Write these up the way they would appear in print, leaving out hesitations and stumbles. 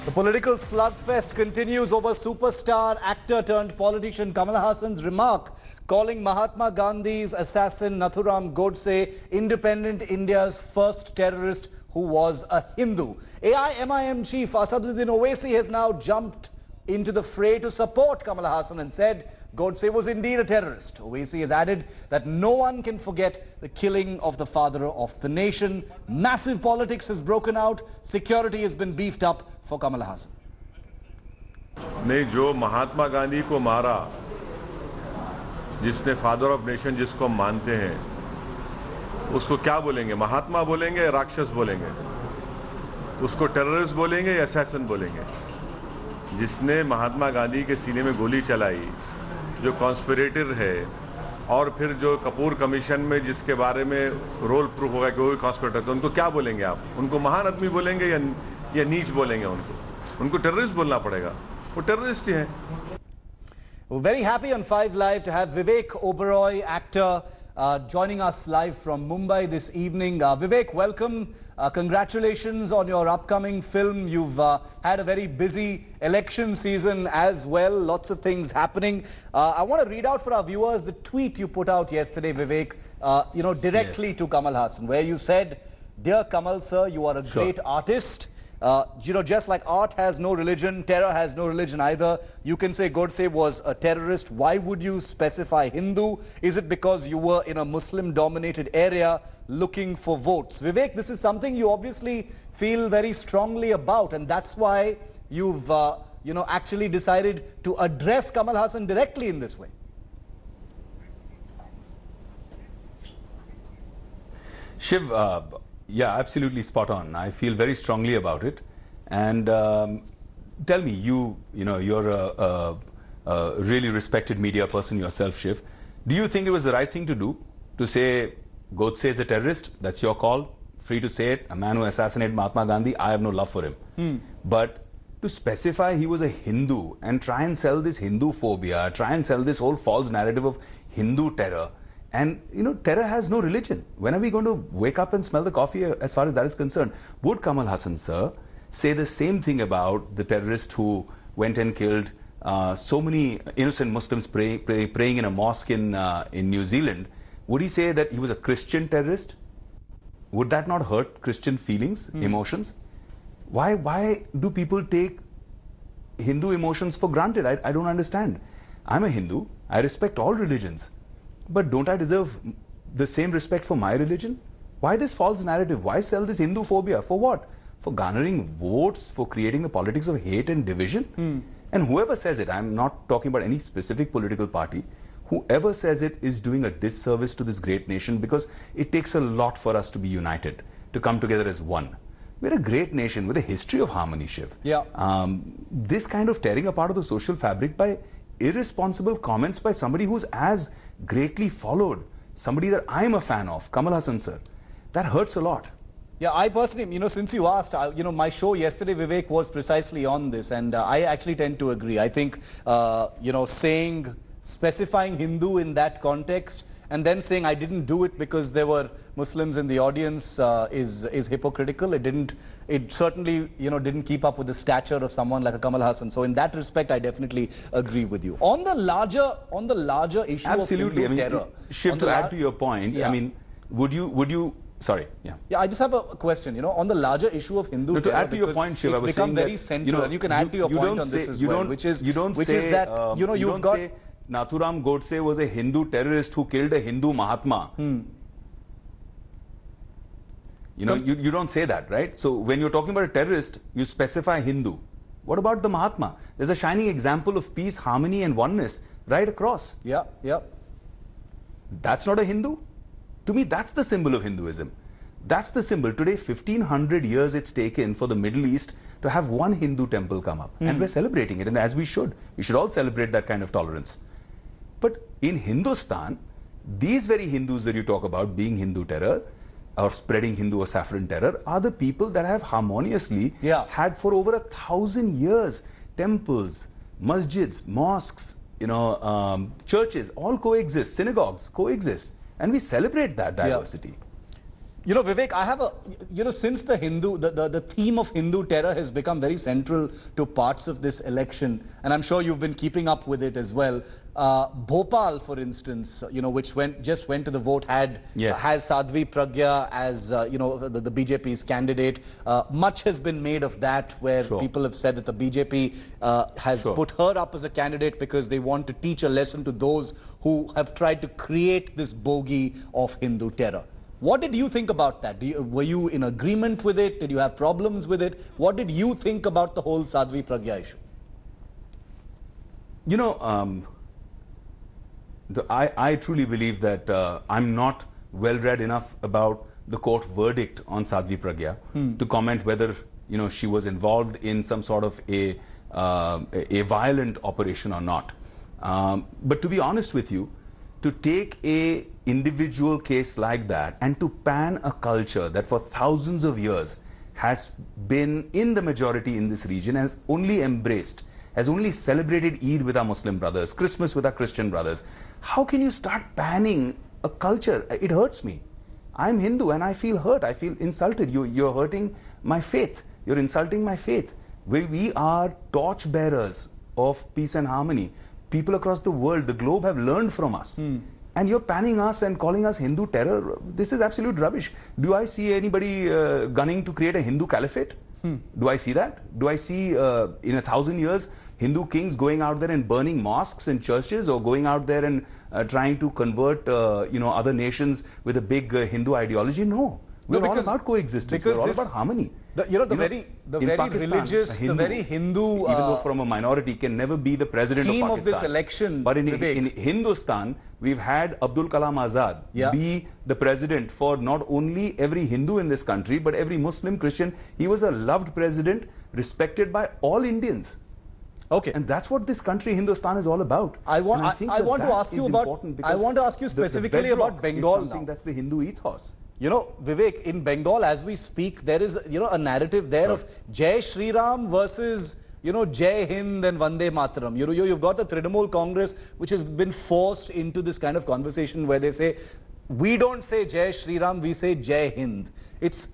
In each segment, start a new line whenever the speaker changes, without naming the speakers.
The political slugfest continues over superstar actor turned politician Kamal Haasan's remark calling Mahatma Gandhi's assassin Nathuram Godse independent India's first terrorist who was a Hindu. AIMIM chief Asaduddin Owaisi has now jumped into the fray to support Kamal Haasan and said Godse was indeed a terrorist. Owaisi has added that no one can forget the killing of the father of the nation. Massive politics has broken out. Security has been beefed up for Kamal Haasan.
ने जो महात्मा गांधी को मारा, जिसने father of nation जिसको हम मानते हैं, उसको क्या बोलेंगे? महात्मा बोलेंगे या राक्षस बोलेंगे? उसको टेररिस्ट बोलेंगे या असैसिन बोलेंगे? जिसने महात्मा गांधी के सीने में गोली चलाई, जो कॉन्स्पिरेटर है, और फिर जो कपूर कमीशन में जिसके बारे में रोल प्रूफ होगा कि वो भी कॉन्स्पिरेटर थे, उनको क्या बोलेंगे आप? उनको महान आदमी बोलेंगे या नीच बोलेंगे? उनको टेररिस्ट बोलना पड़ेगा. वो टेररिस्ट ही हैं.
We're very happy on 5 Live to have Vivek Oberoi, actor, joining us live from Mumbai this evening. Vivek, welcome. Congratulations on your upcoming film. You've had a very busy election season as well. Lots of things happening. I want to read out for our viewers the tweet you put out yesterday, Vivek, directly to Kamal Haasan, where you said, "Dear Kamal sir, you are a great artist. Just like art has no religion, terror has no religion either. You can say Godse was a terrorist. Why would you specify Hindu? Is it because you were in a Muslim-dominated area looking for votes?" Vivek, this is something you obviously feel very strongly about, and that's why you've, actually decided to address Kamal Haasan directly in this way.
Shiv, yeah, absolutely spot on. I feel very strongly about it. And tell me, you're a really respected media person yourself, Shiv. Do you think it was the right thing to do to say Godse is a terrorist? That's your call. Free to say it. A man who assassinated Mahatma Gandhi, I have no love for him. But to specify he was a Hindu and try and sell this Hindu phobia, try and sell this whole false narrative of Hindu terror. And, terror has no religion. When are we going to wake up and smell the coffee as far as that is concerned? Would Kamal Haasan, sir, say the same thing about the terrorist who went and killed so many innocent Muslims praying in a mosque in New Zealand? Would he say that he was a Christian terrorist? Would that not hurt Christian feelings, emotions? Why do people take Hindu emotions for granted? I don't understand. I'm a Hindu. I respect all religions. But don't I deserve the same respect for my religion? Why this false narrative? Why sell this Hindu phobia? For what? For garnering votes? For creating the politics of hate and division? And whoever says it, I'm not talking about any specific political party, whoever says it is doing a disservice to this great nation, because it takes a lot for us to be united, to come together as one. We're a great nation with a history of harmony, Shiv.
Yeah.
This kind of tearing apart of the social fabric by irresponsible comments by somebody who's as greatly followed, somebody that I'm a fan of, Kamal Haasan sir, that hurts a lot.
Yeah, I personally, since you asked, my show yesterday, Vivek, was precisely on this, and I actually tend to agree. I think, specifying Hindu in that context and then saying I didn't do it because there were Muslims in the audience is hypocritical. It certainly, didn't keep up with the stature of someone like a Kamal Haasan. So in that respect, I definitely agree with you. On the larger issue
absolutely.
of Hindu terror.
Shiv, to add to your point,
yeah.
Would you sorry, yeah.
Yeah, I just have a question, on the larger issue of Hindu terror,
to add to your point, Shiv,
it's become very central, and you can add to your point on this as well, which is that, you've got...
Nathuram Godse was a Hindu terrorist who killed a Hindu Mahatma. You don't say that, right? So when you're talking about a terrorist, you specify Hindu. What about the Mahatma? There's a shining example of peace, harmony and oneness right across.
Yeah.
That's not a Hindu? To me, that's the symbol of Hinduism. That's the symbol. Today, 1500 years it's taken for the Middle East to have one Hindu temple come up. And we're celebrating it, and as we should. We should all celebrate that kind of tolerance. But in Hindustan, these very Hindus that you talk about being Hindu terror or spreading Hindu or saffron terror are the people that have harmoniously had for over 1,000 years temples, masjids, mosques, churches all coexist, synagogues coexist, and we celebrate that diversity.
You know, Vivek, I have a, you know, since the theme of Hindu terror has become very central to parts of this election, and I'm sure you've been keeping up with it as well. Bhopal, for instance, you know, which just went to the vote, has Sadhvi Pragya as, you know, the BJP's candidate. Much has been made of that, where people have said that the BJP has put her up as a candidate because they want to teach a lesson to those who have tried to create this bogey of Hindu terror. What did you think about that? Were you in agreement with it? Did you have problems with it? What did you think about the whole Sadhvi Pragya issue?
You know, I truly believe that I'm not well-read enough about the court verdict on Sadhvi Pragya to comment whether, you know, she was involved in some sort of a violent operation or not. But to be honest with you, to take a individual case like that and to pan a culture that for thousands of years has been in the majority in this region, has only embraced, has only celebrated Eid with our Muslim brothers, Christmas with our Christian brothers. How can you start panning a culture? It hurts me. I'm Hindu and I feel hurt. I feel insulted. You're hurting my faith. You're insulting my faith. We are torch bearers of peace and harmony. People across the world, the globe, have learned from us. And you're panning us and calling us Hindu terror. This is absolute rubbish. Do I see anybody gunning to create a Hindu caliphate? Do I see that? Do I see in 1,000 years Hindu kings going out there and burning mosques and churches, or going out there and trying to convert you know, other nations with a big Hindu ideology? No. We're all about coexistence. We're all about harmony.
The very religious, the very Hindu,
even though from a minority, can never be the president of Pakistan.
Of this election,
but in Hindustan, we've had Abdul Kalam Azad be the president for not only every Hindu in this country, but every Muslim, Christian. He was a loved president, respected by all Indians.
Okay,
and that's what this country, Hindustan, is all about.
I want to ask you specifically about Bengal now.
That's the Hindu ethos.
You know, Vivek, in Bengal, as we speak, there is, you know, a narrative there of Jai Shri Ram versus, you know, Jai Hind and Vande Mataram. You've got the Trinamool Congress, which has been forced into this kind of conversation where they say, we don't say Jai Shri Ram, we say Jai Hind. It's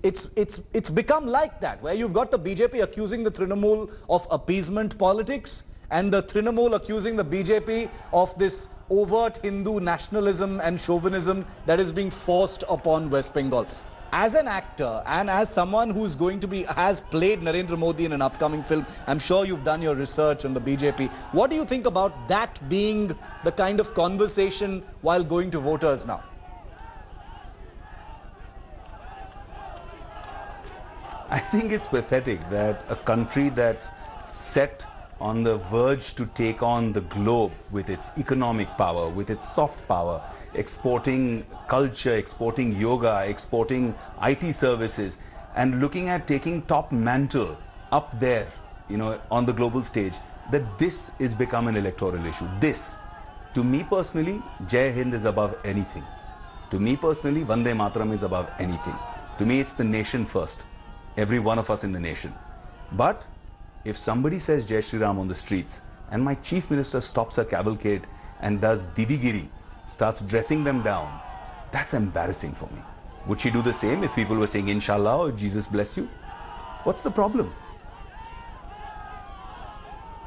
become like that, where you've got the BJP accusing the Trinamool of appeasement politics, and the Trinamool accusing the BJP of this overt Hindu nationalism and chauvinism that is being forced upon West Bengal. As an actor and as someone who's has played Narendra Modi in an upcoming film, I'm sure you've done your research on the BJP. What do you think about that being the kind of conversation while going to voters now?
I think it's pathetic that a country that's set on the verge to take on the globe with its economic power, with its soft power, exporting culture, exporting yoga, exporting IT services, and looking at taking top mantle up there, you know, on the global stage, that this is become an electoral issue. This, to me personally, Jai Hind is above anything. To me personally, Vande Mataram is above anything. To me, it's the nation first. Every one of us in the nation. But if somebody says Jai Shri Ram on the streets and my chief minister stops a cavalcade and does Didigiri, starts dressing them down, that's embarrassing for me. Would she do the same if people were saying Inshallah or Jesus bless you? What's the problem?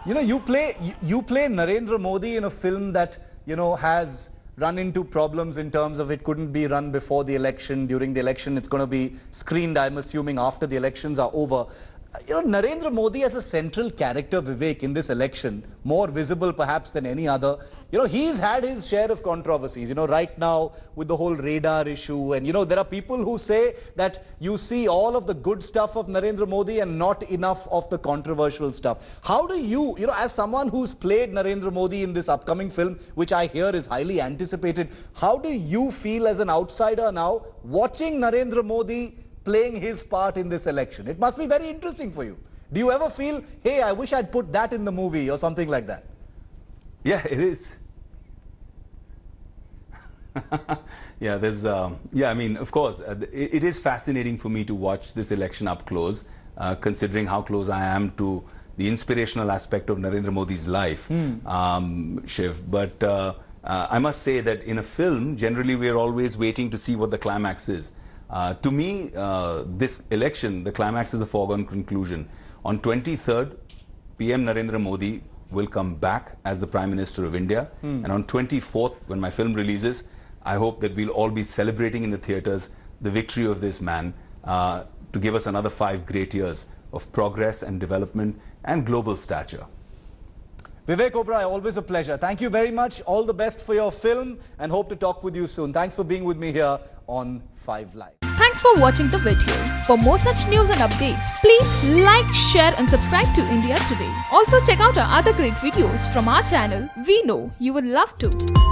You know, you play Narendra Modi in a film that, you know, has run into problems in terms of it couldn't be run before the election. During the election, it's going to be screened, I'm assuming, after the elections are over. You know, Narendra Modi as a central character, Vivek, in this election, more visible perhaps than any other. You know, he's had his share of controversies, you know, right now with the whole radar issue. And, you know, there are people who say that you see all of the good stuff of Narendra Modi and not enough of the controversial stuff. How do you, you know, as someone who's played Narendra Modi in this upcoming film, which I hear is highly anticipated, how do you feel as an outsider now watching Narendra Modi playing his part in this election? It must be very interesting for you. Do you ever feel, hey, I wish I'd put that in the movie or something like that?
Yeah, it is. Yeah, there's, yeah, I mean, of course, it is fascinating for me to watch this election up close, considering how close I am to the inspirational aspect of Narendra Modi's life, Shiv. But I must say that in a film, generally we're always waiting to see what the climax is. To me, this election, the climax is a foregone conclusion. On 23rd, PM Narendra Modi will come back as the Prime Minister of India. And on 24th, when my film releases, I hope that we'll all be celebrating in the theatres the victory of this man to give us another 5 great years of progress and development and global stature.
Vivek Oberoi, always a pleasure. Thank you very much. All the best for your film and hope to talk with you soon. Thanks for being with me here on 5 Live.
Thanks for watching the video. For more such news and updates, please like, share and subscribe to India Today. Also check out our other great videos from our channel. We know you would love to.